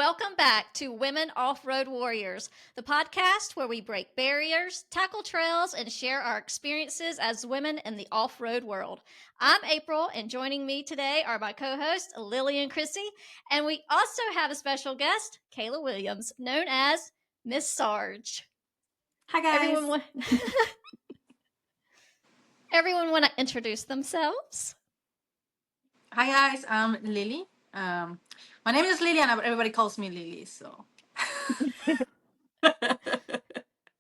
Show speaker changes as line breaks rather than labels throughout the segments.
welcome back to Women Off-Road Warriors, the podcast where we break barriers, tackle trails, and share our experiences as women in the off-road world. I'm April, and joining me today are my co-hosts, Lilly and Chrissy, and we also have a special guest, Kayla Williams, known as Miss Sarge.
Hi, guys.
Everyone want to introduce themselves?
Hi guys, I'm Lilly. My name is Lilly, and everybody calls me Lilly. So,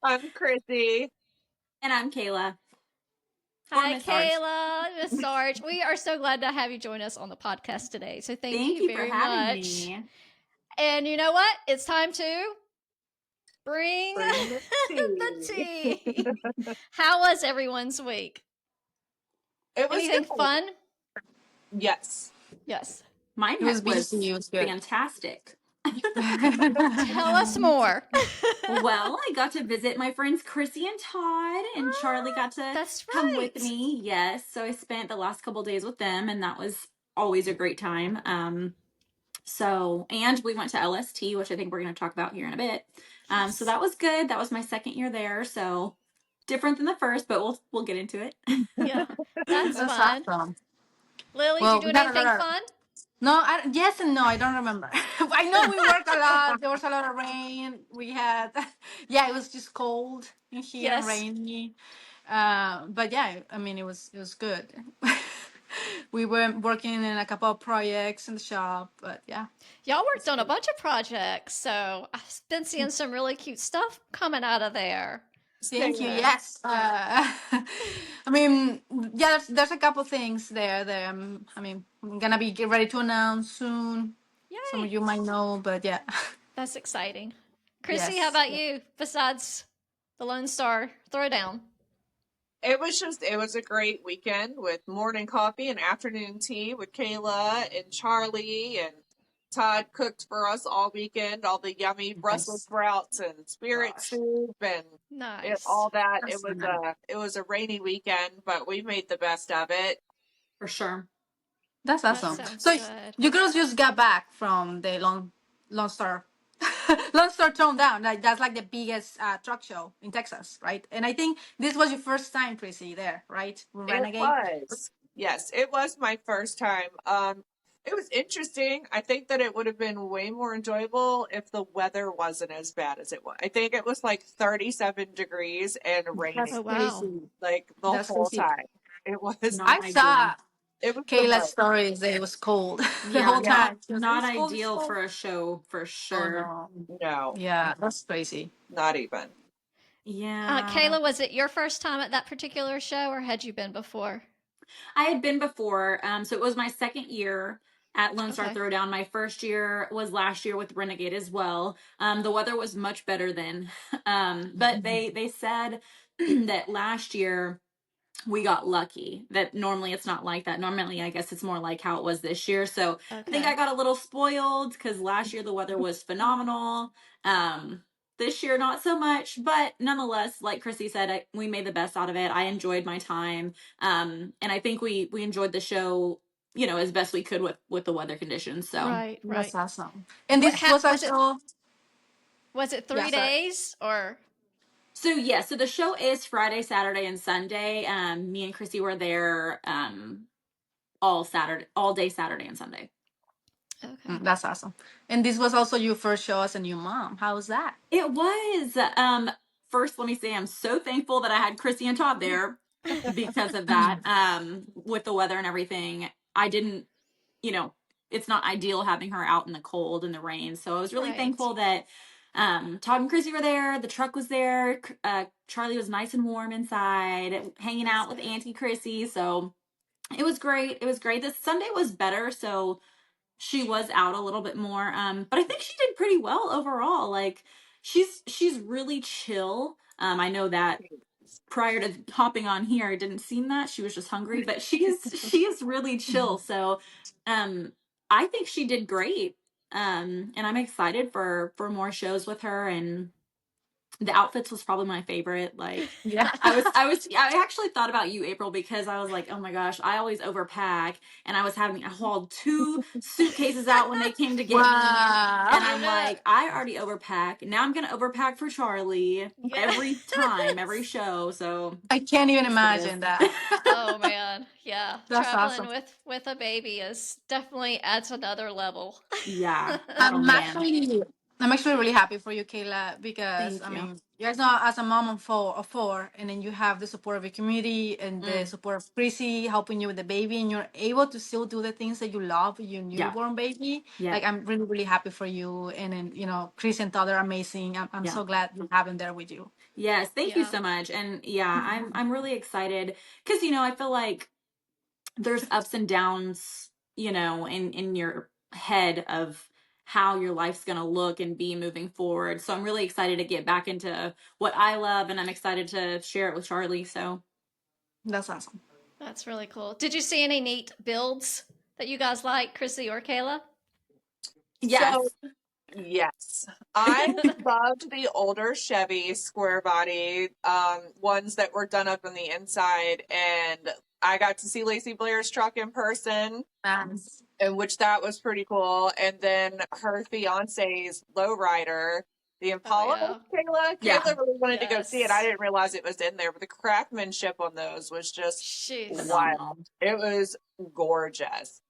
I'm Chrissy.
And I'm Kayla.
Hi, Kayla, Miss Sarge. We are so glad to have you join us on the podcast today. So thank you very
for having
much.
Me.
And you know what? It's time to bring the tea. How was everyone's week?
It was
anything fun?
Yes.
Mine was fantastic.
Tell us more.
Well, I got to visit my friends Chrissy and Todd, and Charlie got to come with me. Yes, so I spent the last couple days with them, and that was always a great time. And we went to LST, which I think we're going to talk about here in a bit. So that was good. That was my second year there, so different than the first, but we'll get into it.
Yeah, that's fun.
Awesome.
Lily, did you do anything fun?
No, yes and no. I don't remember. I know we worked a lot. There was a lot of rain. We had, it was just cold in here and rainy. But yeah, I mean, it was good. We were working in a couple of projects in the shop, but yeah.
Y'all worked on a bunch of projects, so I've been seeing some really cute stuff coming out of there.
Thank you. Yes. I mean, yeah, there's a couple things there. I mean, I'm gonna be ready to announce soon. Yay. Some of you might know, but yeah.
That's exciting. Chrissy, how about you? Besides the Lone Star Throwdown.
It was a great weekend with morning coffee and afternoon tea with Kayla and Charlie, and Todd cooked for us all weekend, all the yummy Brussels sprouts and spirit soup and all that. It was a rainy weekend, but we made the best of it.
For sure.
That's awesome. So you girls just got back from the Lone Star Throwdown. That's like the biggest truck show in Texas, right? And I think this was your first time, Chrissy, there, right? Renegade?
It was. Yes, it was my first time. It was interesting. I think that it would have been way more enjoyable if the weather wasn't as bad as it was. I think it was like 37 degrees and raining like the whole time. It was.
I saw Kayla's stories. It was cold the whole time.
Not ideal for a show, for sure.
Oh, no. Yeah, that's crazy.
Not even.
Yeah.
Kayla, was it your first time at that particular show, or had you been before?
I had been before. So it was my second year at Lone Star Throwdown. My first year was last year with Renegade as well. The weather was much better then. But they said that last year we got lucky, that normally it's not like that. Normally, I guess it's more like how it was this year. So I think I got a little spoiled because last year the weather was phenomenal. This year, not so much, but nonetheless, like Chrissy said, we made the best out of it. I enjoyed my time. And I think we enjoyed the show, as best we could with the weather conditions. So
right.
That's awesome. And this
was it 3 days or?
So so the show is Friday, Saturday, and Sunday. Me and Chrissy were there all day Saturday and Sunday.
Okay.
That's awesome. And this was also your first show as a new mom. How was that?
It was. First, let me say I'm so thankful that I had Chrissy and Todd there because of that. With the weather and everything, I didn't, it's not ideal having her out in the cold and the rain. So I was really thankful that Todd and Chrissy were there. The truck was there. Charlie was nice and warm inside, hanging out with Auntie Chrissy. So it was great. This Sunday was better. So she was out a little bit more. But I think she did pretty well overall. Like she's really chill. I know that prior to hopping on here, I didn't seem that. She was just hungry, but she is really chill. So I think she did great. And I'm excited for more shows with her, and the outfits was probably my favorite. Like,
Yeah.
I actually thought about you, April, because I was like, oh my gosh, I always overpack, and I hauled 2 suitcases out when they came to get me.
Wow.
And I'm like, I already overpack. Now I'm going to overpack for Charlie every time, every show. So
I can't even imagine that.
Oh man, yeah.
That's
Traveling
awesome.
with a baby is definitely adds another level.
Yeah. Oh
I'm
man.
actually really happy for you, Kayla, because
Thank
I
you.
mean, you guys know as a mom of four, and then you have the support of your community and the support of Chrissy helping you with the baby, and you're able to still do the things that you love with your
Yeah.
newborn baby.
Yeah.
Like, I'm really, really happy for you, and then Chris and Todd are amazing. I'm so glad you have them there with you.
Yes, thank you so much. And yeah, I'm really excited because I feel like there's ups and downs, in your head of how your life's going to look and be moving forward. So I'm really excited to get back into what I love, and I'm excited to share it with Charlie. So
That's awesome.
That's really cool. Did you see any neat builds that you guys like, Chrissy or Kayla?
yes.
So, yes, I loved the older Chevy square body ones that were done up on the inside, and I got to see Lacey Blair's truck in person,
Nice.
in which that was pretty cool. And then her fiance's lowrider, the Impala. Kayla really wanted to go see it. I didn't realize it was in there, but the craftsmanship on those was just wild. It was gorgeous.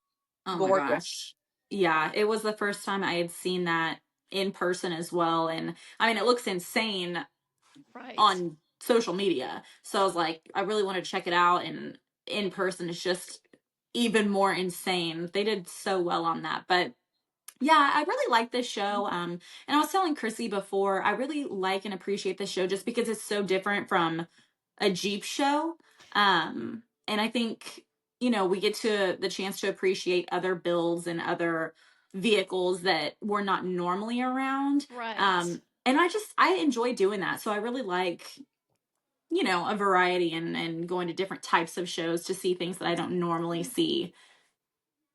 Oh my gosh. Yeah, it was the first time I had seen that in person as well. And I mean, it looks insane on social media. So I was like, I really want to check it out. And in person, it's just even more insane. They did so well on that. But yeah, I really like this show. And I was telling Chrissy before, I really like and appreciate this show just because it's so different from a Jeep show. And I think, we get to the chance to appreciate other builds and other vehicles that we're not normally around.
Right.
And I enjoy doing that. So I really like, a variety and going to different types of shows to see things that I don't normally see.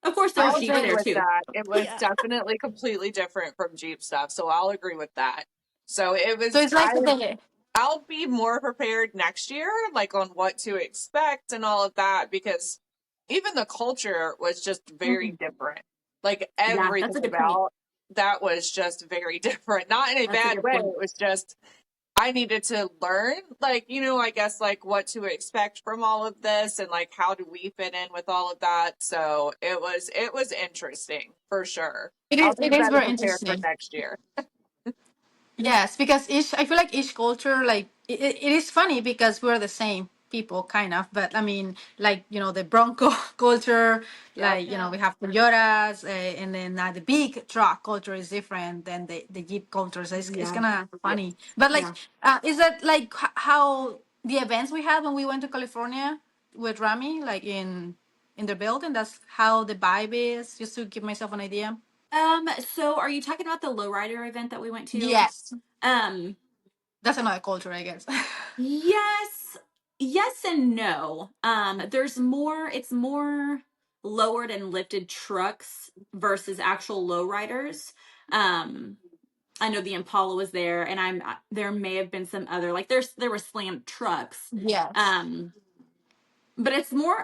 Of course, there's
I'll
Jeep
agree
there
with
too.
that. It was definitely completely different from Jeep stuff, so I'll agree with that. So it was.
So it's like
I'll be more prepared next year, like on what to expect and all of that, because even the culture was just very different. Like everything about that was just very different. Not in a bad way. It was just I needed to learn, like, I guess, like, what to expect from all of this and, like, how do we fit in with all of that. So it was interesting, for sure.
It is very interesting
for next year.
Yes, because I feel like each culture, like it is funny because we're the same people, kind of. But I mean, like the Bronco culture, like we have Toyotas, and then the big truck culture is different than the Jeep culture. So it's kind of funny. But like, is that like how the events we had when we went to California with Rami, like in the building? That's how the vibe is. Just to give myself an idea.
So are you talking about the lowrider event that we went to?
Yes. That's another culture, I guess.
Yes and no. It's more lowered and lifted trucks versus actual lowriders. I know the Impala was there, and there may have been some other, like there were slammed trucks.
Yes.
But it's more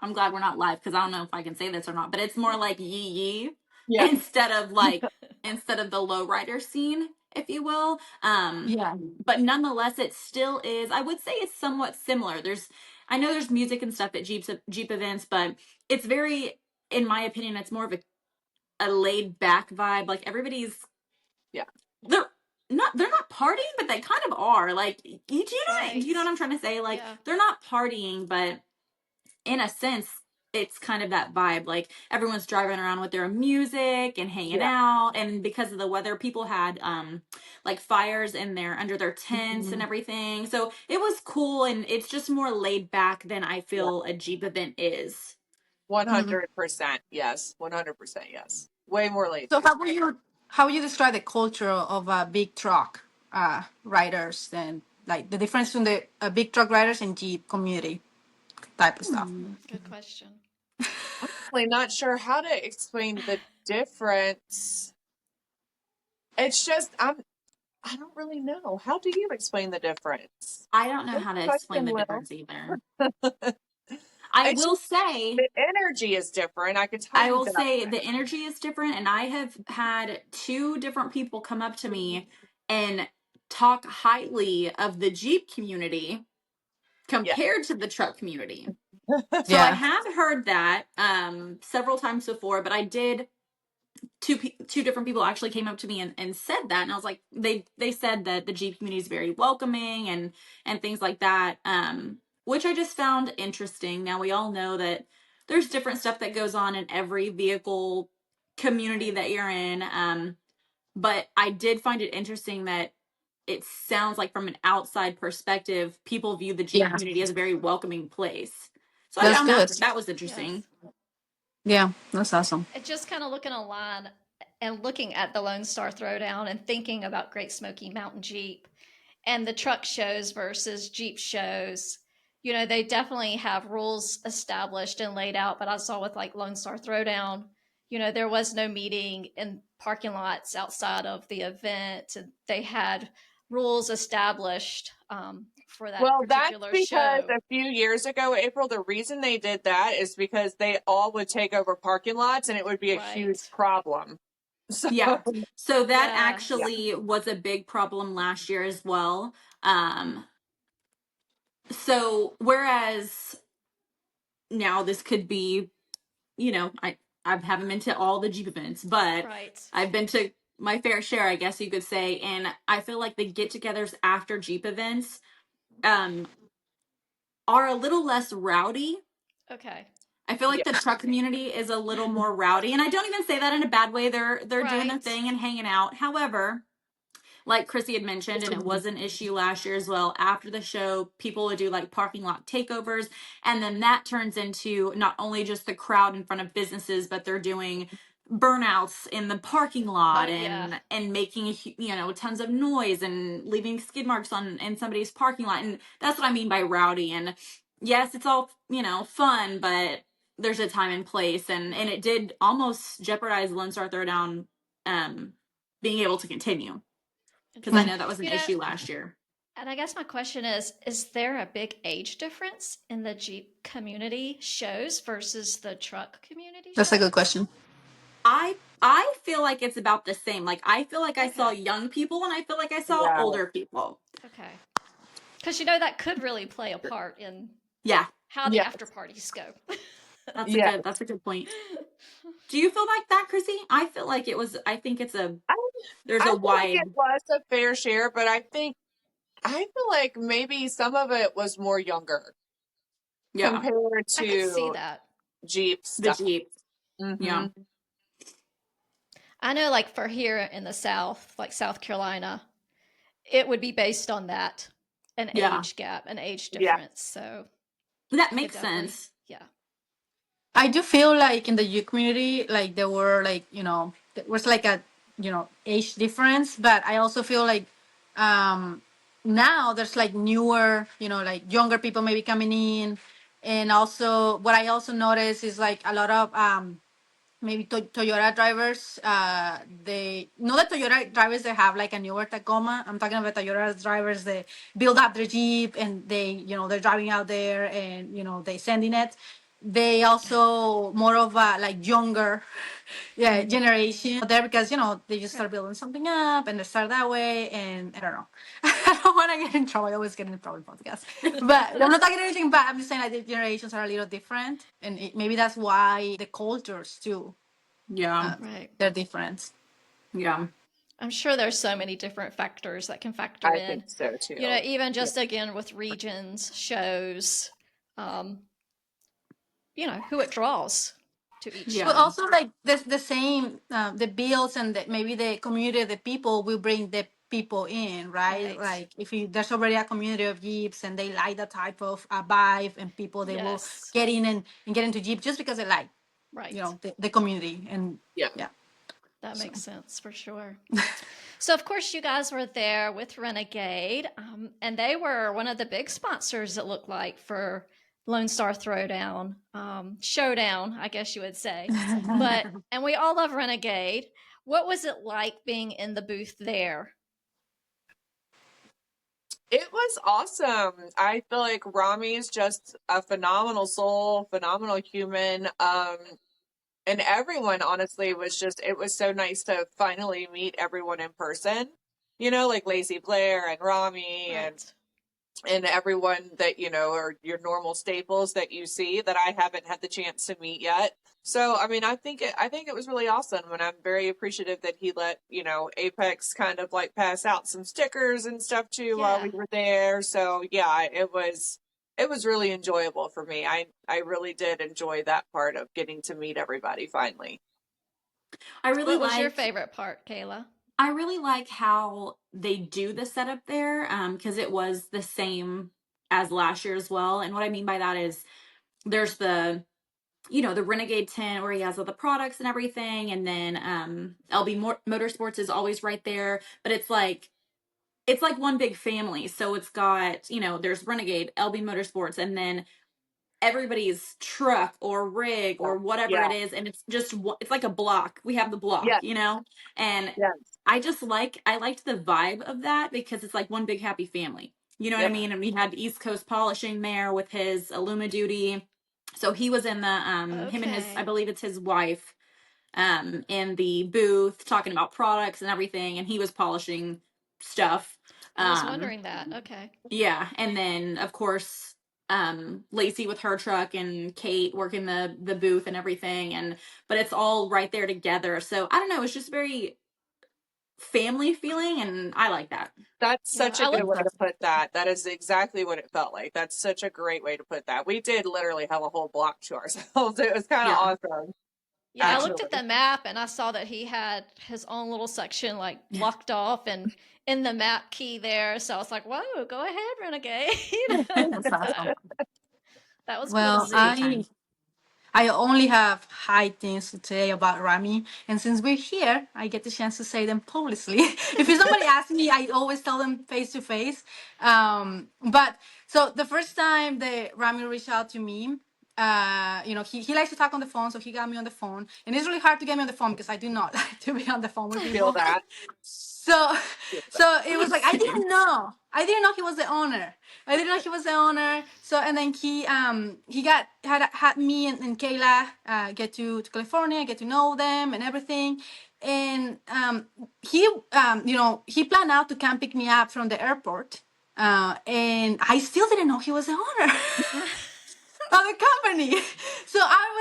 I'm glad we're not live because I don't know if I can say this or not, but it's more like yee instead of the lowrider scene, if you will. But nonetheless, it still is. I would say it's somewhat similar. I know there's music and stuff at Jeep events, but it's very, in my opinion, it's more of a laid back vibe. Like everybody's they're not partying, but they kind of are. Like, do you know what I'm trying to say? Like they're not partying, but in a sense, it's kind of that vibe. Like everyone's driving around with their music and hanging out. And because of the weather, people had like fires under their tents and everything. So it was cool, and it's just more laid back than I feel a Jeep event is.
100%, yes. 100%, yes. Way more laid.
So how would you describe the culture of big truck riders and like the difference between the big truck riders and Jeep community type of stuff?
Good question.
I'm really not sure how to explain the difference. It's just I don't really know. How do you explain the difference?
I don't know
Good
how to explain
question,
the
Will.
difference either. I
It's
will
just
say,
the energy is different. I can tell
I
you
will
that.
say the energy is different, and I have had 2 different people come up to me and talk highly of the Jeep community
Yeah.
compared to the truck community. So I
Yeah.
have heard that several times before, but I did two different people actually came up to me and said that, and I was like, they said that the Jeep community is very welcoming and things like that, which I just found interesting. Now we all know that there's different stuff that goes on in every vehicle community that you're in, but I did find it interesting that it sounds like from an outside perspective, people view the Jeep
Yeah.
community as a very welcoming place. So I
That's
found
good.
that was interesting.
Yes.
Yeah, that's awesome.
It's just kind of looking online and looking at the Lone Star Throwdown and thinking about Great Smoky Mountain Jeep and the truck shows versus Jeep shows. You know, they definitely have rules established and laid out, but I saw with like Lone Star Throwdown, you know, there was no meeting in parking lots outside of the event. They had rules established for that
Well, that's
particular
because
show.
a few years ago, April, the reason they did that is because they all would take over parking lots and it would be a huge
Right.
problem. So,
Yeah. So that
Yes.
actually was a big problem last year as well. So whereas now this could be, you know, I haven't been to all the Jeep events, but
Right.
I've been to my fair share, I guess you could say, and I feel like the get-togethers after Jeep events are a little less rowdy.
Okay.
I feel like
yeah.
the truck community is a little more rowdy, and I don't even say that in a bad way. They're doing their
Right.
thing and hanging out. However, like Chrissy had mentioned, and it was an issue last year as well, after the show, people would do like parking lot takeovers. And then that turns into not only just the crowd in front of businesses, but they're doing burnouts in the parking lot
Oh, yeah.
and making, you know, tons of noise and leaving skid marks on in somebody's parking lot. And that's what I mean by rowdy. And yes, it's all, you know, fun, but there's a time and place. And it did almost jeopardize Lone Star Throwdown being able to continue, because I know that was an
You know,
issue last year.
and I guess my question is there a big age difference in the Jeep community shows versus the truck community
That's a
shows?
good question.
I feel like it's about the same. Like I feel like I saw
Okay.
young people and I feel like I saw
Yeah.
older people.
Okay. Because, you know, that could really play a part in
Yeah,
how the
Yeah.
after parties go.
Yeah.
that's a good point. Do you feel like that, Chrissy? I feel like it was. I think it's a there's
I
a
feel like
wide.
it was a fair share, but I feel like maybe some of it was more younger
Yeah,
compared
I could see
to
that.
Jeep
the
stuff.
Jeep. Yeah,
Mm-hmm.
I know, like, for here in the South, like South Carolina, it would be based on that, an
yeah,
age gap, an age
Yeah.
difference. So
that
I could
makes
definitely,
sense.
yeah.
I do feel like in the youth community, like there were like, there was like a, age difference, but I also feel like um now there's like newer, like younger people maybe coming in. And also what I also notice is like a lot of maybe Toyota drivers, they know that Toyota drivers, they have like a newer Tacoma. I'm talking about Toyota drivers, they build up their Jeep and they, they're driving out there and, they sending it. They also more of a like younger generation there because, they just start building something up and they start that way. And I don't know. I don't want to get in trouble. I always get in trouble in podcasts. But I'm not talking anything bad. I'm just saying like the generations are a little different. And maybe that's why the cultures too,
Yeah,
Right.
they're different.
yeah,
I'm sure there's so many different factors that can factor
I
in.
think so too.
You know, even just again with regions, shows, you know, who it draws to each
yeah,
But
show.
also like the same, the bills and maybe the community of the people will bring the people in, right?
Right.
Like if there's already a community of Jeeps and they like that type of vibe and people, they will
Yes.
get in and get into Jeep just because they like,
Right.
the community. And
Yeah.
That
So.
makes sense for sure. So, of course, you guys were there with Renegade, and they were one of the big sponsors, it looked like, for Lone Star Throwdown, Showdown, I guess you would say. And we all love Renegade. What was it like being in the booth there?
was awesome. I feel like Rami is just a phenomenal soul, phenomenal human. And everyone honestly it was so nice to finally meet everyone in person. Like Lacey Blair and Rami and everyone that, are your normal staples that you see that I haven't had the chance to meet yet. So, I mean, I think it was really awesome, and I'm very appreciative that he let, Apex kind of like pass out some stickers and stuff too while we were there. So, yeah, it was really enjoyable for me. I really did enjoy that part of getting to meet everybody finally.
What was your favorite part, Kayla?
I really like how they do the setup there, because it was the same as last year as well. And what I mean by that is there's the Renegade tent where he has all the products and everything, and then LB Motorsports is always right there, but it's like one big family. So it's got, there's Renegade, LB Motorsports, and then everybody's truck or rig or whatever it is, and it's like a block. We have the block, and I liked the vibe of that because it's like one big happy family. You know what I mean? And we had East Coast Polishing there with his Illuma duty. So he was in the him and his, I believe it's his wife, in the booth talking about products and everything, and he was polishing stuff.
I was wondering that. Okay.
Yeah, and then of course Lacey with her truck and Kate working the booth and everything, but it's all right there together. So I don't know, it's just very family feeling, and I like that.
That's such a good way to put that. That is exactly what it felt like. That's such a great way to put that. We did literally have a whole block to ourselves. It was kind of awesome.
Yeah, actually. I looked at the map and I saw that he had his own little section like blocked off and in the map key there. So I was like, whoa, go ahead, Renegade. That was
well,
cool.
I only have high things to say about Rami, and since we're here, I get the chance to say them publicly. If somebody asks me, I always tell them face to face. But so the first time that Rami reached out to me, he likes to talk on the phone, so he got me on the phone, and it's really hard to get me on the phone because I do not like to be on the phone with people.
Feel that.
So it was like I didn't know he was the owner. So and then he had me and Kayla get to California, get to know them and everything. And he planned out to come pick me up from the airport. And I still didn't know he was the owner of the company. So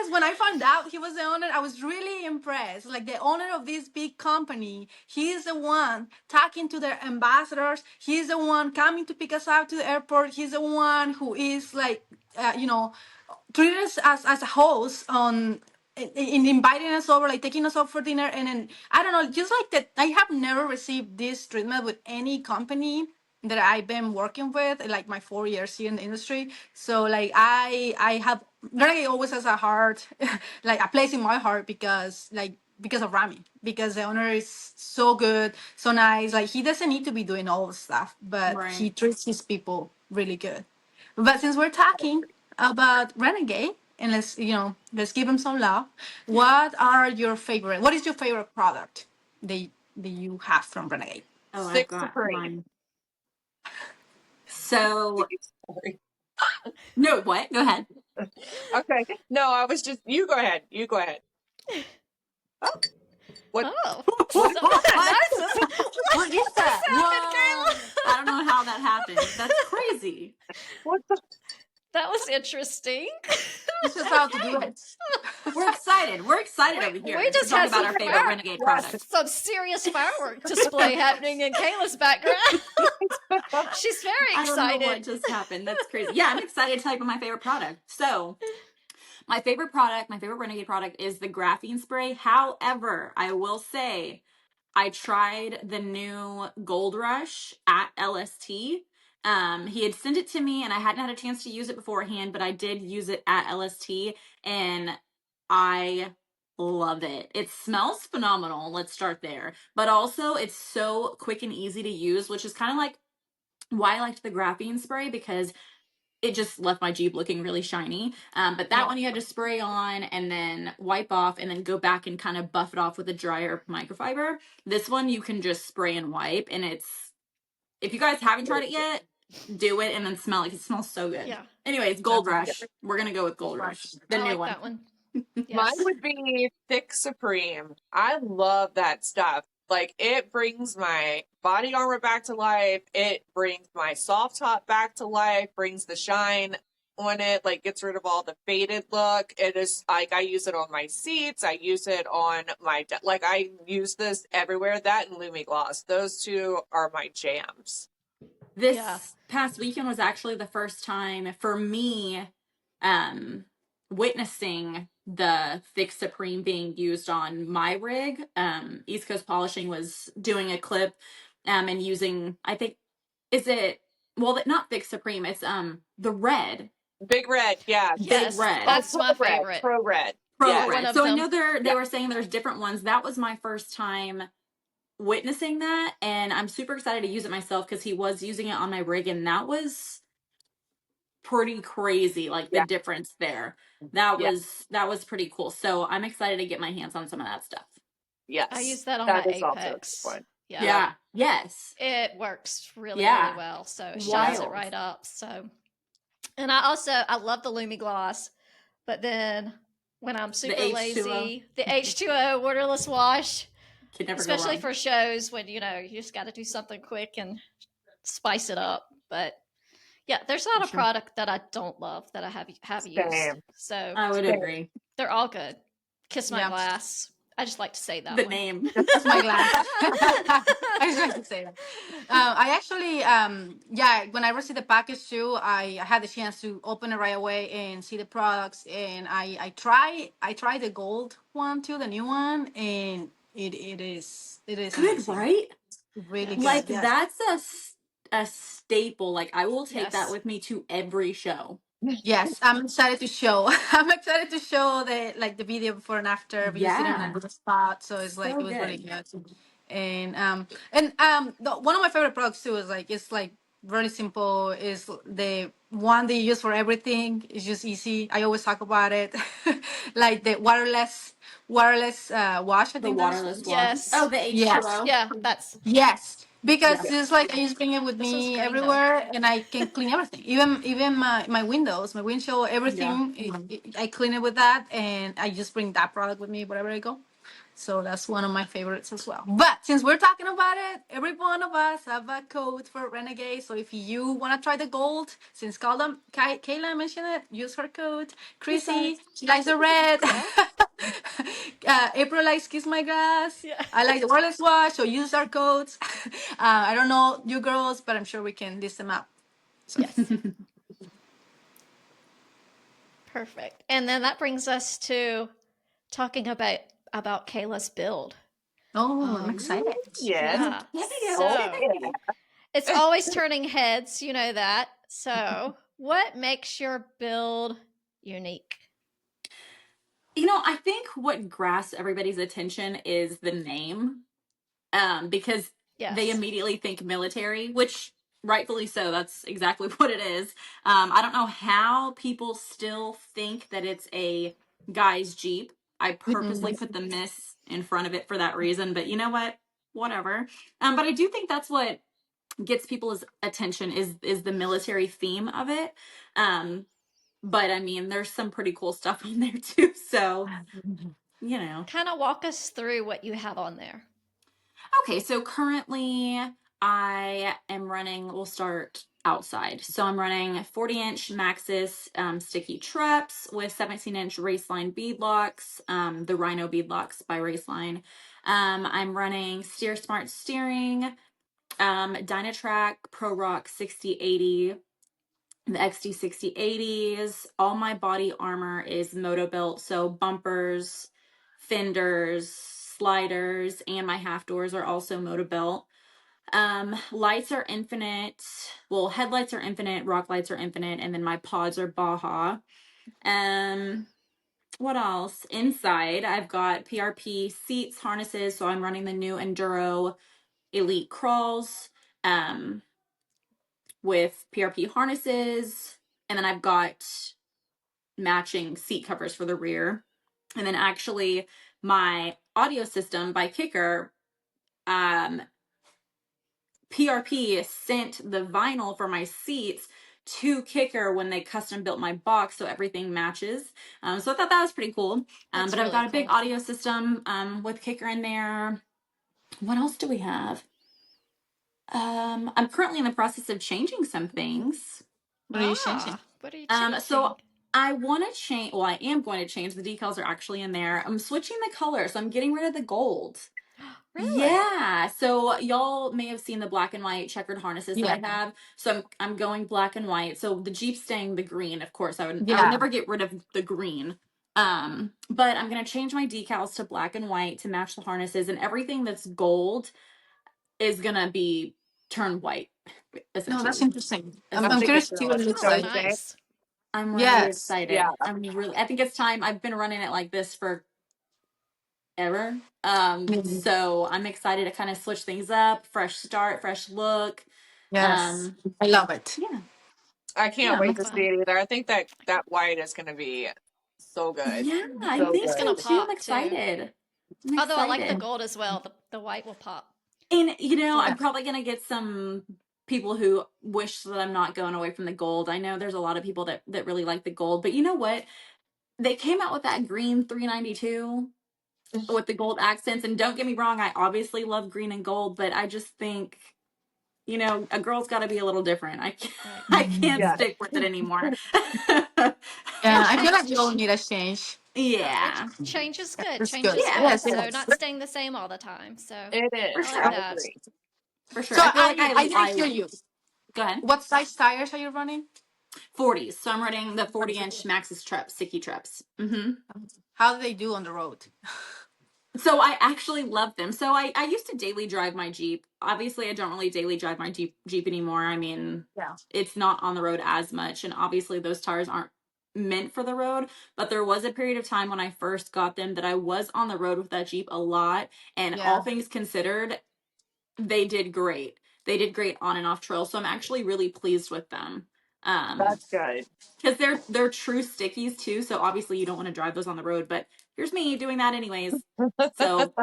when I found out he was the owner, I was really impressed. Like, the owner of this big company, he's the one talking to their ambassadors. He's the one coming to pick us up to the airport. He's the one who is like, treating us as a host in inviting us over, like taking us out for dinner. And then, I don't know, just like that, I have never received this treatment with any company that I've been working with, like my 4 years here in the industry. So like I have Renegade always has a heart, like a place in my heart because of Rami, because the owner is so good, so nice. Like, he doesn't need to be doing all the stuff, but he treats his people really good. But since we're talking about Renegade, and let's give him some love. What is your favorite product that you have from Renegade?
Oh, I've got mine. So, no, what? Go ahead.
Okay. No, I was just, you go ahead. Oh. What?
Oh.
What is that? Whoa. I don't know how that happened. That's crazy.
That was interesting.
This is how to do it.
We're excited over here.
We just
talk about our favorite Renegade products.
Some serious firework display happening in Kayla's background. She's very excited.
I don't know what just happened. That's crazy. Yeah, I'm excited to tell you about my favorite product. So, my favorite Renegade product is the graphene spray. However, I will say I tried the new Gold Rush at LST. He had sent it to me and I hadn't had a chance to use it beforehand, but I did use it at LST and I love it. It smells phenomenal. Let's start there. But also it's so quick and easy to use, which is kind of like why I liked the graphene spray, because it just left my Jeep looking really shiny. But that one you had to spray on and then wipe off and then go back and kind of buff it off with a drier microfiber. This one you can just spray and wipe, and if you guys haven't tried it yet, do it and then smell it. It smells so good.
Yeah.
Anyways, Gold Rush. We're gonna go with Gold Rush. The new one.
That one.
Mine
Yes.
would be Thick Supreme. I love that stuff. Like, it brings my body armor back to life. It brings my soft top back to life, brings the shine on it, like gets rid of all the faded look. It is like, I use it on my seats. I use it on my, like, I use this everywhere. That and Lumi Gloss. Those two are my jams.
This past weekend was actually the first time for me witnessing the Thick Supreme being used on my rig. East Coast Polishing was doing a clip and using, I think, is it, well, not Thick Supreme, it's the red.
Big Red, yeah.
Yes,
Big Red.
that's my favorite.
Pro Red.
Pro
Yeah.
Red. So I know they were saying there's different ones. That was my first time witnessing that, and I'm super excited to use it myself because he was using it on my rig, and that was pretty crazy, like the difference there. That was pretty cool. So I'm excited to get my hands on some of that stuff.
Yes.
I use that on my Apex.
Yeah. Yes.
It works really, really well. So it shines it right up. So, and I love the Lumi Gloss, but then when I'm super lazy, the H2O waterless wash, especially for shows when, you just got to do something quick and spice it up. But yeah, there's not a product that I don't love that I have used. So
I would agree.
They're all good. Kiss My Glass. I just like to say that
name.
Kiss My Glass. I just like to say that. I actually, when I received the package too, I had the chance to open it right away and see the products, and I tried the gold one too, the new one, and it is
good,
amazing.
right?
Really good.
Like that's a staple. Like I will take that with me to every show.
Yes, I'm excited to show. I'm excited to show the video before and after. We just did it in a good spot, so it's like it was really good. And one of my favorite products too is it's really simple. Is the one that you use for everything. It's just easy. I always talk about it, like the wash. I think
waterless wash.
Yes.
Oh, the H2O.
Yeah, that's
because it's like I just bring it with me everywhere, and I can clean everything, even my windows, my windshield, everything. I clean it with that, and I just bring that product with me wherever I go. So that's one of my favorites as well. But since we're talking about it, every one of us have a code for Renegade. So if you want to try the gold, since Kayla mentioned it, use her code. Chrissy, she likes the red. April likes Kiss My Glass. I like the wireless watch, so use our codes. I don't know you girls, but I'm sure we can list them out. So.
Yes. Perfect. And then that brings us to talking about Kayla's build.
Oh, I'm excited.
Yeah. So, it's always turning heads, you know that. So, what makes your build unique?
I think what grasps everybody's attention is the name, because they immediately think military, which rightfully so. That's exactly what it is. I don't know how people still think that it's a guy's Jeep. I purposely put the Miss in front of it for that reason, but you know what? Whatever. But I do think that's what gets people's attention is the military theme of it. But I mean, there's some pretty cool stuff on there too. So,
kind of walk us through what you have on there.
Okay, so currently I am running, we'll start outside. So I'm running 40-inch Maxxis sticky traps with 17-inch Raceline beadlocks, the Rhino beadlocks by Raceline. I'm running Steer Smart steering, Dynatrack Pro Rock 6080, the XD 6080s. All my body armor is moto built, so bumpers, fenders, sliders, and my half doors are also moto built. Lights are infinite. Well, headlights are infinite, rock lights are infinite, and then my pods are Baja. What else? Inside, I've got PRP seats, harnesses, so I'm running the new Enduro Elite crawls with PRP harnesses, and then I've got matching seat covers for the rear. And then actually my audio system by Kicker PRP sent the vinyl for my seats to Kicker when they custom built my box, so everything matches. So I thought that was pretty cool. But
really
I've got a big
cool.
audio system with Kicker in there. What else do we have? I'm currently in the process of changing some things.
What are you changing?
What are you changing?
So I want to change. Well, I am going to change. The decals are actually in there. I'm switching the color, so I'm getting rid of the gold.
Really?
Yeah. So y'all may have seen the black and white checkered harnesses that I have. So I'm going black and white. So the Jeep's staying the green. Of course, I would never get rid of the green. But I'm gonna change my decals to black and white to match the harnesses, and everything that's gold is gonna be turned white.
No, that's interesting. I'm
think
curious
it's
to see what it
really
looks
Oh,
like.
nice.
I'm really
Yes.
excited.
Yeah.
I think it's time. I've been running it like this for ever. So I'm excited to kind of switch things up, fresh start, fresh look.
Yes. I love it.
Yeah.
I can't
Yeah,
wait
makes
to see it either. I think that white is going to be so good.
Yeah, I
So
think
good.
so
gonna
too. I'm
pop, too.
excited.
Although I like the gold as well. The white will pop.
And you know,
Yeah.
I'm probably gonna get some people who wish that I'm not going away from the gold. I know there's a lot of people that really like the gold, but you know what? They came out with that green 392 with the gold accents, and don't get me wrong, I obviously love green and gold, but I just think, you know, a girl's got to be a little different. I can't
Yeah.
stick with it anymore.
Yeah, I feel like you all need a change.
Yeah.
Change is good.
It's
Change
good.
is
Yeah,
good.
Yes,
So
yes.
not staying the same all the time. So
It is.
For
I
sure.
like
I
that.
agree.
For sure.
So
I feel like
I didn't hear you.
Go ahead.
What size tires are you running?
40s. So I'm running the 40-inch Maxxis Treps, Sticky Treps.
How do they do on the road?
So I actually love them. So I used to daily drive my Jeep. Obviously, I don't really daily drive my Jeep anymore. I mean, it's not on the road as much. And obviously, those tires aren't meant for the road. But there was a period of time when I first got them that I was on the road with that Jeep a lot. And all things considered, they did great. They did great on and off trail. So I'm actually really pleased with them.
That's good.
Because they're true stickies too. So obviously, you don't want to drive those on the road. But here's me doing that anyways. So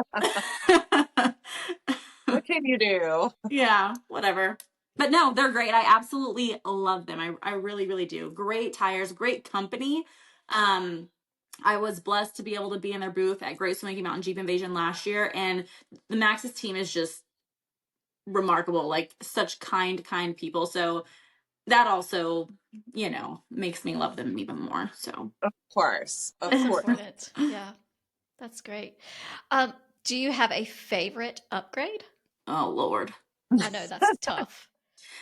What can you do?
yeah, whatever. But no, they're great. I absolutely love them. I really, really do. Great tires, great company. I was blessed to be able to be in their booth at Great Smoky Mountain Jeep Invasion last year, and the Maxxis team is just remarkable. Like such kind people. So that also, you know, makes me love them even more. So
Of course. Of
That's
course.
important. Yeah, that's great. Do you have a favorite upgrade?
oh Lord.
I know that's tough.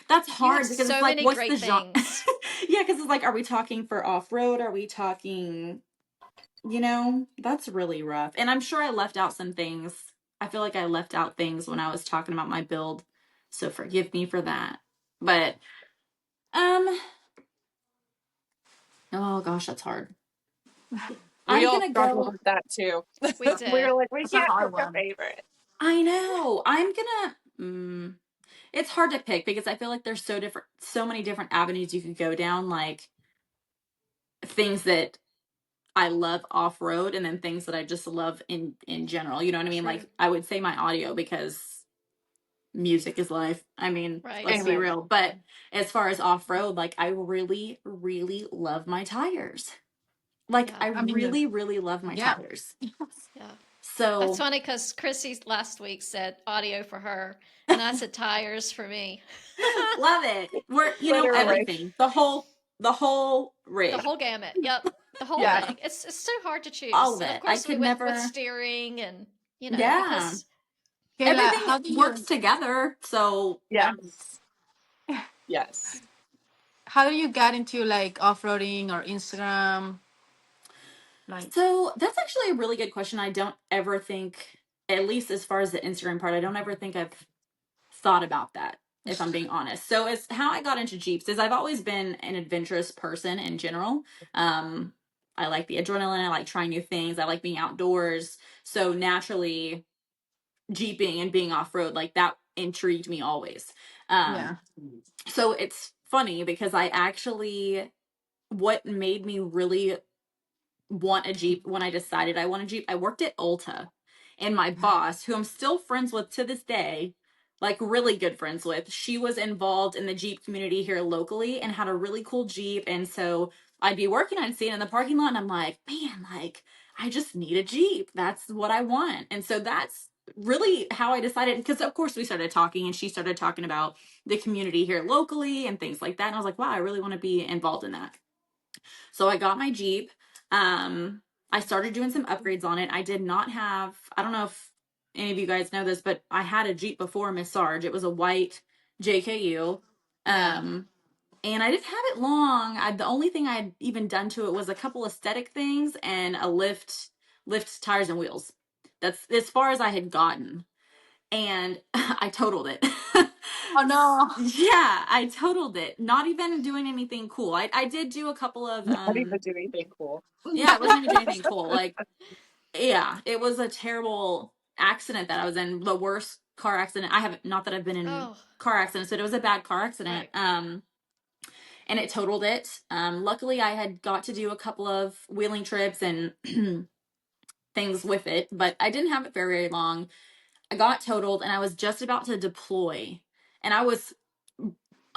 That's
You
hard
have
because
so
it's like,
many
what's
great
the genre?
things.
Yeah, because it's like, are we talking for off-road? Are we talking, you know, that's really rough. And I'm sure I left out some things. I feel like I left out things when I was talking about my build. So forgive me for that. But, oh gosh, that's hard.
We
I'm
all
gonna
struggle
go.
with that too.
We did.
We were like, we
That's a
can't
hard
pick a
one.
favorite.
I know. I'm gonna. It's hard to pick because I feel like there's so many different avenues you could go down, like things that I love off road, and then things that I just love in general. You know what I mean?
True.
Like I would say my audio because music is life. I mean,
Right.
let's be
Amen.
real. But as far as off road, like I really, really love my tires. Like
Yeah.
I
I mean,
really, really love my tires.
Yeah.
So
That's funny because Chrissy last week said audio for her, and I said tires for me.
love it. We're
Literally.
everything. The whole rig.
The whole gamut. Yep. The whole
Yeah.
rig. It's so hard to choose.
All of
And
it.
of course,
I could
we went
never.
with steering and, you know,
Yeah.
because
Kayla,
Everything
how do
works
you
together. So
Yes. Yes.
how do you get into like off-roading or Instagram? Like,
So that's actually a really good question. I don't ever think, at least as far as the Instagram part, I don't ever think I've thought about that, if I'm being honest. So it's how I got into Jeeps is I've always been an adventurous person in general. I like the adrenaline. I like trying new things. I like being outdoors. So naturally, Jeeping and being off-road, like that intrigued me always.
yeah.
So it's funny because what made me really want a Jeep when I decided I want a Jeep, I worked at Ulta, and my boss, who I'm still friends with to this day, like really good friends with, she was involved in the Jeep community here locally and had a really cool Jeep. And so I'd be working, I'd see it in the parking lot, and I'm like, man, like, I just need a Jeep. That's what I want. And so that's really how I decided, because of course we started talking and she started talking about the community here locally and things like that. And I was like, wow, I really want to be involved in that. So I got my Jeep. I started doing some upgrades on it. I did not have, I don't know if any of you guys know this, but I had a Jeep before Miss Sarge. It was a white JKU. And I didn't have it long. The only thing I had even done to it was a couple aesthetic things and a lift tires and wheels. That's as far as I had gotten. And I totaled it.
Oh no.
Yeah, I totaled it. Not even doing anything cool. I did do a couple of
Not even do anything cool.
yeah, it wasn't even doing anything cool. Like, yeah, it was a terrible accident that I was in. The worst car accident. I haven't, not that I've been in car accidents, but it was a bad car accident.
Right.
And it totaled it. Luckily I had got to do a couple of wheeling trips and things with it, but I didn't have it very, very long. I got totaled and I was just about to deploy and I was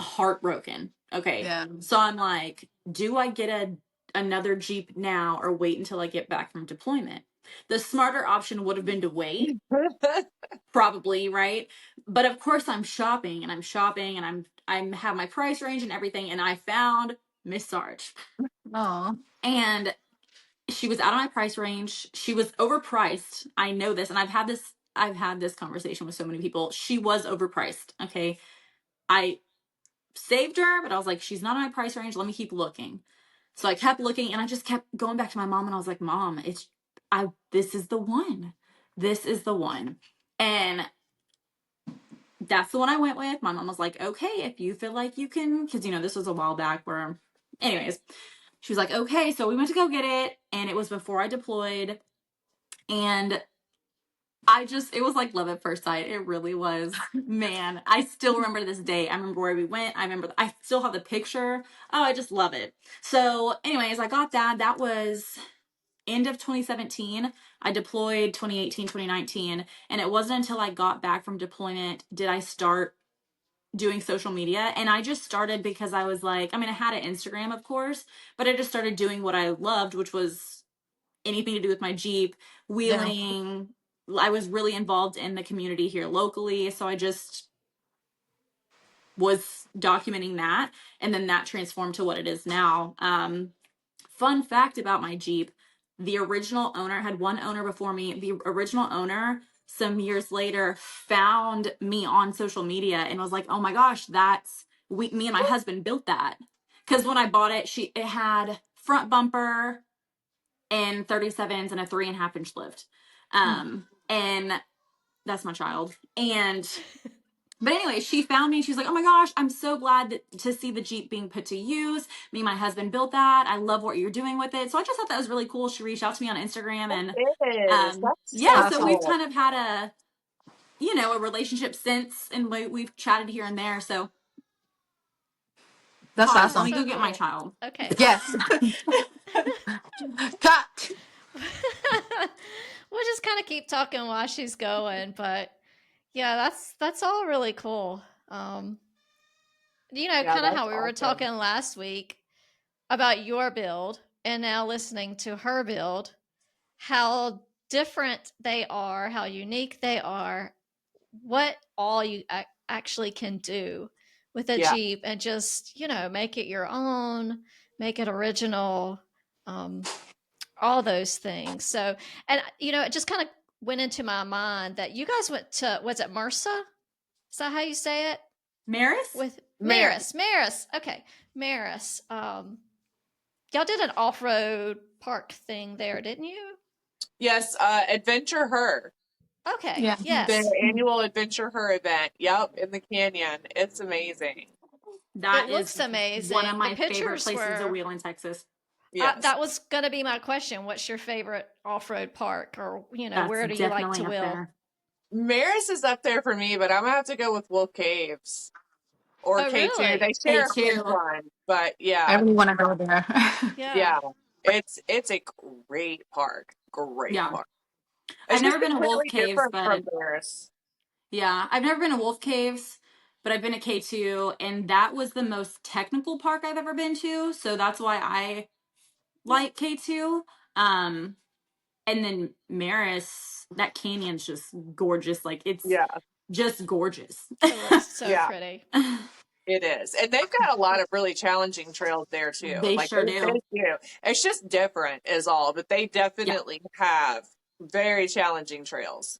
heartbroken. Okay.
Yeah.
So I'm like, do I get another Jeep now or wait until I get back from deployment? The smarter option would have been to wait. Probably, right? But of course I'm shopping and I have my price range and everything, and I found Miss Sarge.
Oh.
And she was out of my price range. She was overpriced. I know this, and I've had this conversation with so many people. She was overpriced. Okay. I saved her, but I was like, she's not in my price range. Let me keep looking. So I kept looking and I just kept going back to my mom and I was like, Mom, this is the one. This is the one. And that's the one I went with. My mom was like, okay, if you feel like you can, because, this was a while back where, anyways, she was like, okay. So we went to go get it. And it was before I deployed. And it was like love at first sight. It really was. Man, I still remember this day. I remember where we went. I still have the picture. Oh, I just love it. So anyways, I got that. That was end of 2017. I deployed 2018, 2019. And it wasn't until I got back from deployment did I start doing social media. And I just started because I was like, I had an Instagram, of course, but I just started doing what I loved, which was anything to do with my Jeep, wheeling. Yeah. I was really involved in the community here locally. So I just was documenting that. And then that transformed to what it is now. Fun fact about my Jeep, the original owner had one owner before me. The original owner, some years later, found me on social media and was like, oh my gosh, me and my husband built that. Because when I bought it, it had front bumper and 37s and a 3.5 inch lift. And that's my child. But anyway, she found me. She's like, oh my gosh, I'm so glad to see the Jeep being put to use. Me and my husband built that. I love what you're doing with it. So I just thought that was really cool. She reached out to me on Instagram and so we've kind of had a relationship since, and we've chatted here and there. So
that's awesome.
Let me go get my child.
Okay.
Yes. Cut.
We'll just kind of keep talking while she's going, but yeah, that's all really cool. Kind of how we were talking last week about your build and now listening to her build, how different they are, how unique they are, what all you actually can do with a Jeep and just, make it your own, make it original, all those things. So, and it just kind of went into my mind that you guys went to, was it MRSA? Is that how you say it?
Maris?
With Maris. Okay. Maris. Y'all did an off-road park thing there, didn't you?
Yes. Adventure Her.
Okay. Yeah. Yes.
The annual Adventure Her event. Yep. In the canyon. It's amazing.
It looks amazing.
One of my favorite places to wheel in Texas.
Yes. That was going to be my question. What's your favorite off-road park, or where do you like to wheel?
Maris is up there for me, but I'm gonna have to go with Wolf Caves or K2.
Really?
They share a one, but yeah,
I really want to go there.
Yeah, it's a great park. Great park.
I've never been to Wolf Caves, but
from Maris.
Yeah, I've never been to Wolf Caves, but I've been to K2, and that was the most technical park I've ever been to. So that's why I like K2. And then Maris, that canyon's just gorgeous. Like it's just gorgeous.
It looks so pretty.
It is. And they've got a lot of really challenging trails there too.
They
like
sure
they
do.
do. It's just different is all, but they definitely have very challenging trails.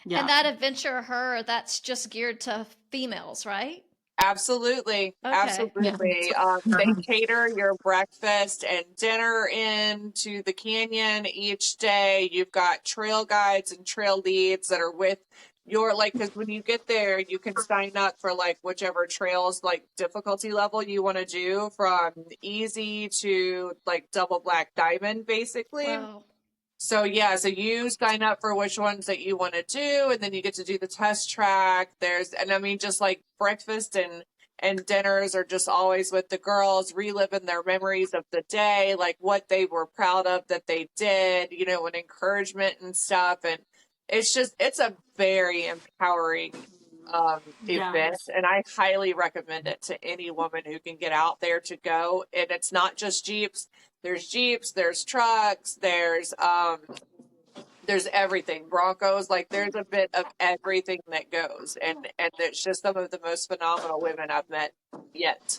Yeah.
And that Adventure Her, that's just geared to females, right?
Absolutely.
Okay.
Absolutely.
Yeah.
They cater your breakfast and dinner into the canyon each day. You've got trail guides and trail leads that are with your, like, because when you get there, you can sign up for like whichever trails, like difficulty level you want to do, from easy to like double black diamond, basically.
Wow.
So yeah, so you sign up for which ones that you want to do, and then you get to do the test track. And I mean, just like breakfast and dinners are just always with the girls, reliving their memories of the day, like what they were proud of that they did, you know, and encouragement and stuff. And it's a very empowering event, and I highly recommend it to any woman who can get out there to go. And it's not just Jeeps. There's Jeeps, there's trucks, there's everything. Broncos, like there's a bit of everything that goes. And it's just some of the most phenomenal women I've met yet.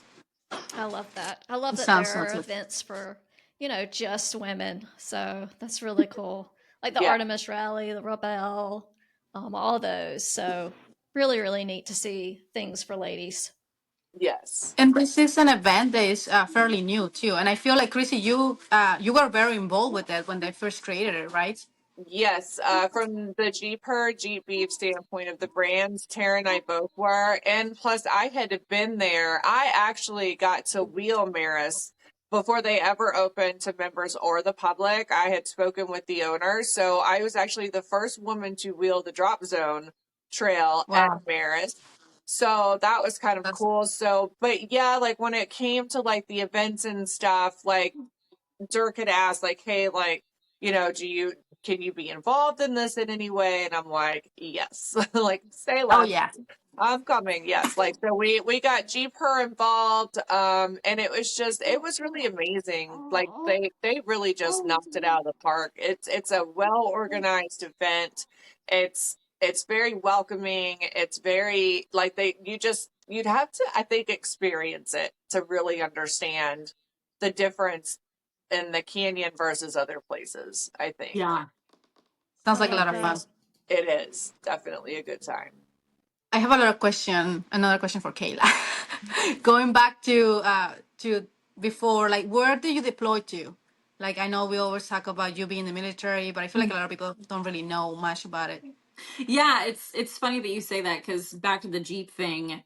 I love that. I love that
Sounds
there are
so
events for, you know, just women. So that's really cool. Like the
Yeah.
Artemis Rally, the Rebel, all those. So really, really neat to see things for ladies.
Yes.
And this is an event that is fairly new too. And I feel like, Chrissy, you were very involved with it when they first created it, right?
Yes, from the Jeep Beef standpoint of the brands, Tara and I both were. And plus, I had been there. I actually got to wheel Maris before they ever opened to members or the public. I had spoken with the owners. So I was actually the first woman to wheel the drop zone trail at Maris. So that was kind of cool. So, but yeah, like when it came to like the events and stuff, like Dirk had asked, like, hey, like, you know, can you be involved in this in any way? And I'm like, yes. Like, say less.
Oh yeah.
I'm coming. Yes. Like, so we got Jeep Her involved. And it was really amazing. Like they really just knocked it out of the park. It's a well organized event. It's very welcoming. It's very like you'd have to, I think, experience it to really understand the difference in the canyon versus other places, I think.
Yeah.
Sounds like a lot of fun.
It is definitely a good time.
I have another question for Kayla. Going back to before, like, where do you deploy to? Like, I know we always talk about you being in the military, but I feel like a lot of people don't really know much about it.
Yeah, it's funny that you say that, because back to the Jeep thing,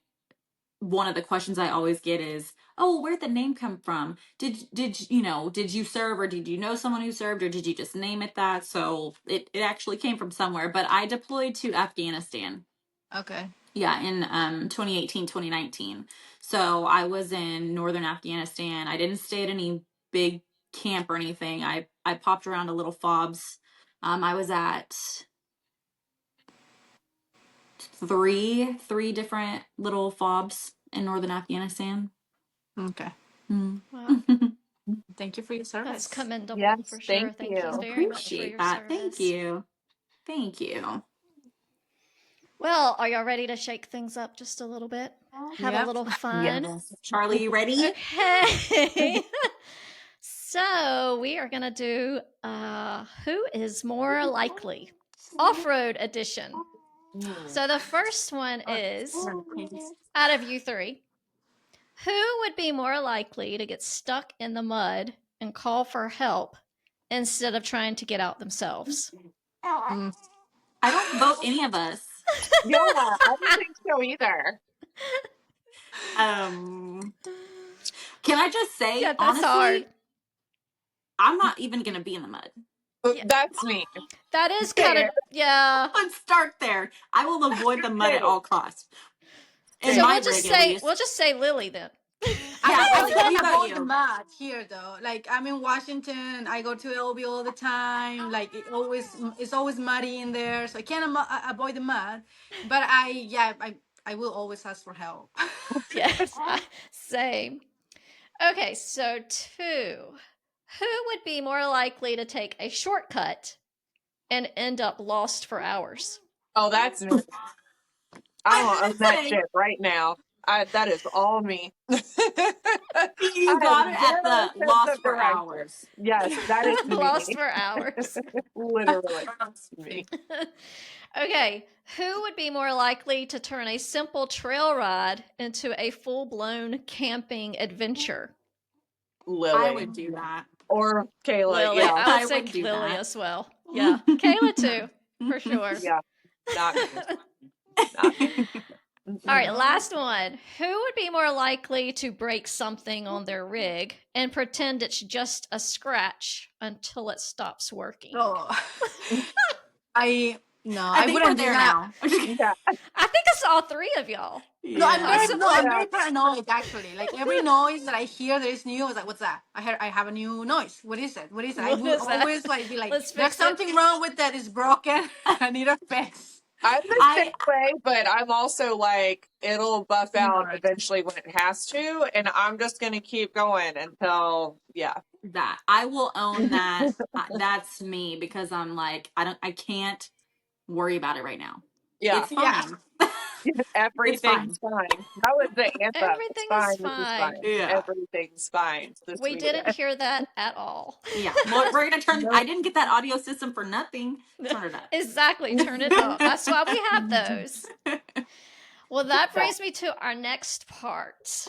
one of the questions I always get is, oh, where'd the name come from? Did you serve, or did you know someone who served, or did you just name it that? So it actually came from somewhere, but I deployed to Afghanistan.
Okay.
Yeah, in 2018, 2019. So I was in northern Afghanistan. I didn't stay at any big camp or anything. I popped around to little fobs. I was at three different little fobs in northern Afghanistan.
Okay.
Wow.
Thank you for your service.
That's commendable,
yes,
for sure. Thank you very much for your service.
Thank you.
Well, are y'all ready to shake things up just a little bit? Have a little fun?
Yes. Charlie, you ready?
Okay. So we are going to do Who is More Likely? Off-Road Edition. So the first one is, out of you three, who would be more likely to get stuck in the mud and call for help instead of trying to get out themselves?
I don't vote any of us.
Yeah, I don't think so either.
Can I just say,
Yeah, that's
honestly,
hard.
I'm not even going to be in the mud.
Yeah.
That's me.
That is kind of, yeah.
Let's start there. I will avoid the mud at all costs.
So we'll just say Lilly then.
Yeah,
I
Lily,
can't
what about
avoid the
you?
mud here though. Like I'm in Washington, I go to LB all the time. Like it's always muddy in there, so I can't avoid the mud. But I will always ask for help.
Yes, same. Okay, so 2. Who would be more likely to take a shortcut and end up lost for hours?
Oh, that's me.
I
I'm
was
on
gonna
that
say
shit right now. That is all me. I
you
have
got it at
zero
the
sense
lost
of
for
direction.
hours.
Yes, that is
Lost
me.
for hours.
Literally, that's me.
Okay, who would be more likely to turn a simple trail ride into a full blown camping adventure?
I
Lily
would do that.
or Kayla.
Lily.
Yeah,
I would
I
say
would do
Lily
that.
as well. Yeah. Kayla too, for sure.
yeah, not me. Not me.
All right,
Mm-mm.
last one. Who would be more likely to break something on their rig and pretend it's just a scratch until it stops working?
Oh,
I
I
think we're
wouldn't do
there
that.
now.
Yeah,
I think it's all 3 of y'all.
No,
Yeah.
I'm
yeah.
very paranoid actually. Like every noise that I hear that is new, I was like, what's that? I have a new noise. What is it? What is it? I
What
will
is that?
always like be like,
Let's
there's
fix it.
something wrong with that. It's broken. I need a fix.
I'm the same
I
way, but I'm also like it'll buff out
Ignorant.
eventually when it has to, and I'm just gonna keep going until
I will own that. That's me because I'm like I can't worry about it right now.
yeah.
It's
Yeah.
fine. It's
Everything's
fine.
fine. That was the anthem. It's
Everything
fine.
is
This is
fine.
fine.
Yeah.
Everything's fine this
We didn't
weekend.
hear that at all.
Yeah. Well, we're gonna turn. I
Nope.
didn't get that audio system for nothing. Turn it up.
Exactly. Turn it up. That's why we have those. Well, that brings me to our next part.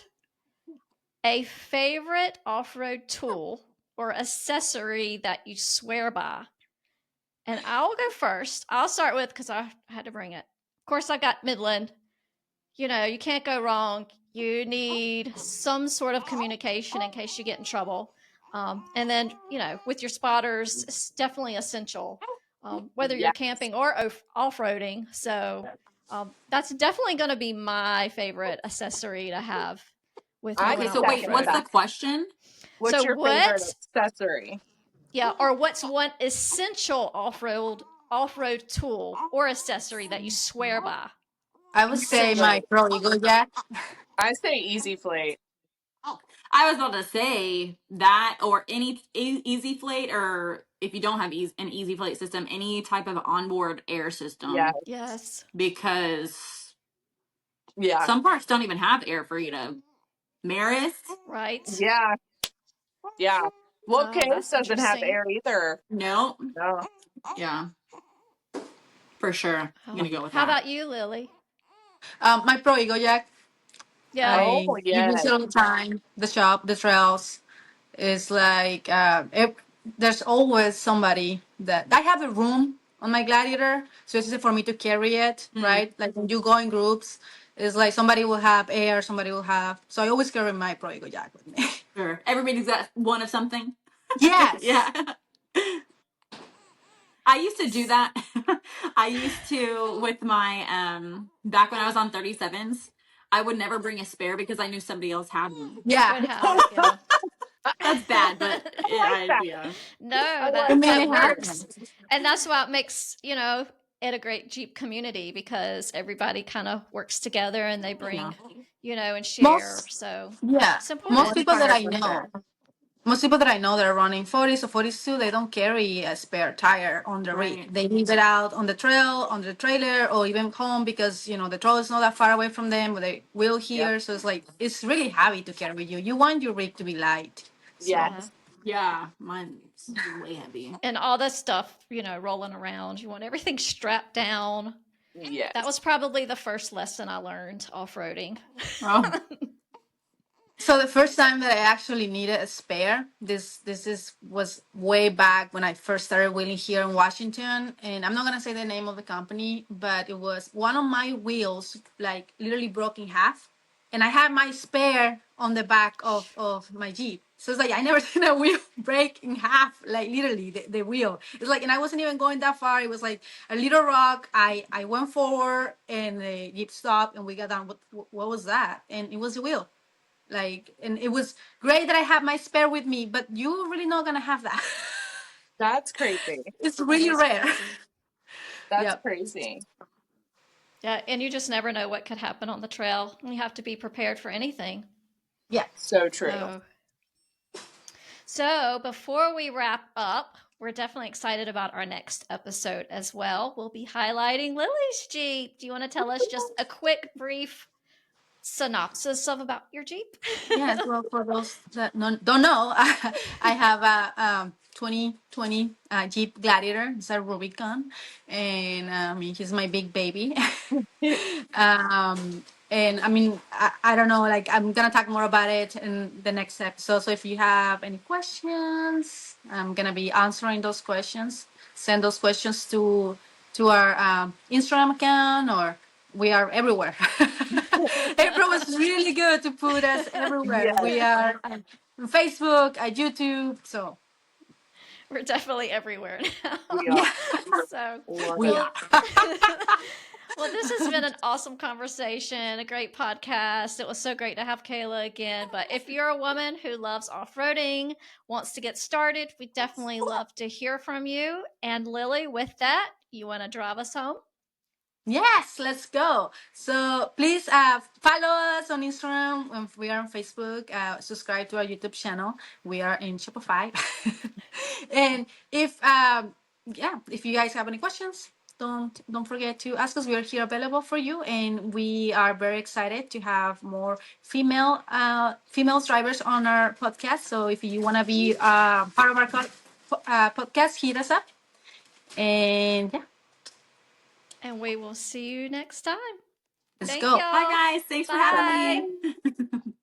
A favorite off road tool or accessory that you swear by. And I'll go first. I'll start with because I had to bring it. Of course, I got Midland. You know, you can't go wrong. You need some sort of communication in case you get in trouble. And then, you know, with your spotters, it's definitely essential, whether
Yeah.
you're camping or off roading. So that's definitely going to be my favorite accessory to have with me
I
when
Okay.
I'm
So
off
wait, what's
road.
the question?
What's
So
your favorite
what?
accessory?
Yeah, or what's one essential off road tool or accessory that you swear by?
I would say
Essential.
my Pro Eagle Jack.
I say Easy Flate.
I was about to say that, or any easy flate, or if you don't have an easy flate system, any type of onboard air system,
Yeah.
Yes.
because
Yeah.
some parks don't even have air for you to Maris.
Right.
Yeah. Yeah. Well,
Oh,
Case
that's
doesn't have
interesting.
air either.
No,
No.
yeah, for sure. I'm gonna go with
How
that.
about you, Lily?
My Pro Eagle Jack.
Yeah.
I
Oh,
use
yes.
it all the time. The shop, the trails. It's like there's always somebody that I have a room on my Gladiator, so it's easy for me to carry it, right? Like when you go in groups, it's like somebody will have air, somebody will have. So I always carry my Pro Eagle Jack with me.
Sure. Everybody's got one of something.
Yes.
Yeah. I used to do that. I used to with my back when I was on 37s, I would never bring a spare because I knew somebody else had one.
Yeah.
Would have it, yeah.
That's bad, but
like that.
yeah.
No,
I
I
like
mean,
that
that
it
word.
works.
happens.
And that's what makes, it a great Jeep community because everybody kind of works together and they bring, and share.
Most,
So
yeah,
it's important.
people that I
100%.
know, most people that I know that are running 40s or 42, they don't carry a spare tire on the rig.
Right.
They leave it out on the trail, on the trailer, or even home because the trail is not that far away from them. But they will
Yep.
here, so it's like it's really heavy to carry with you. You want your rig to be light. So
Yeah.
Yes.
Yeah. Mine's way heavy.
And all that stuff, rolling around. You want everything strapped down.
Yes.
That was probably the first lesson I learned off-roading.
Oh.
So the first time that I actually needed a spare, was way back when I first started wheeling here in Washington, and I'm not gonna say the name of the company, but it was one of my wheels like literally broke in half, and I had my spare on the back of my Jeep. So it's like I never seen a wheel break in half, like literally the wheel. It's like, and I wasn't even going that far. It was like a little rock. I went forward, and the Jeep stopped, and we got down. What was that? And it was the wheel. Like, and it was great that I have my spare with me, but you're really not gonna have that.
That's crazy.
It's really rare.
That's
Yep.
crazy.
Yeah, and you just never know what could happen on the trail. You have to be prepared for anything.
Yeah.
So true.
So before we wrap up, we're definitely excited about our next episode as well. We'll be highlighting Lily's Jeep. Do you want to tell us just a quick, brief synopsis of about your Jeep?
Yes, well, for those that don't know, I have a 2020 Jeep Gladiator. It's a Rubicon, and I mean he's my big baby. And I mean I don't know, like I'm gonna talk more about it in the next episode. So if you have any questions, I'm gonna be answering those questions. Send those questions to our Instagram account, or we are everywhere. April was really good to put us everywhere.
Yes.
We are on Facebook, YouTube, so
We're definitely everywhere now.
We are.
So
we are.
well, this has been an awesome conversation, a great podcast. It was so great to have Kayla again. But if you're a woman who loves off-roading, wants to get started, we definitely love to hear from you. And Lily, with that, you want to drive us home?
Yes, let's go. So please follow us on Instagram. We are on Facebook. Subscribe to our YouTube channel. We are in Shopify. And if you guys have any questions, don't forget to ask us. We are here available for you, and we are very excited to have more female drivers on our podcast. So if you want to be part of our podcast, hit us up. And yeah.
And we will see you next time.
Let's
Thank
go.
y'all.
Bye, guys. Thanks for having me.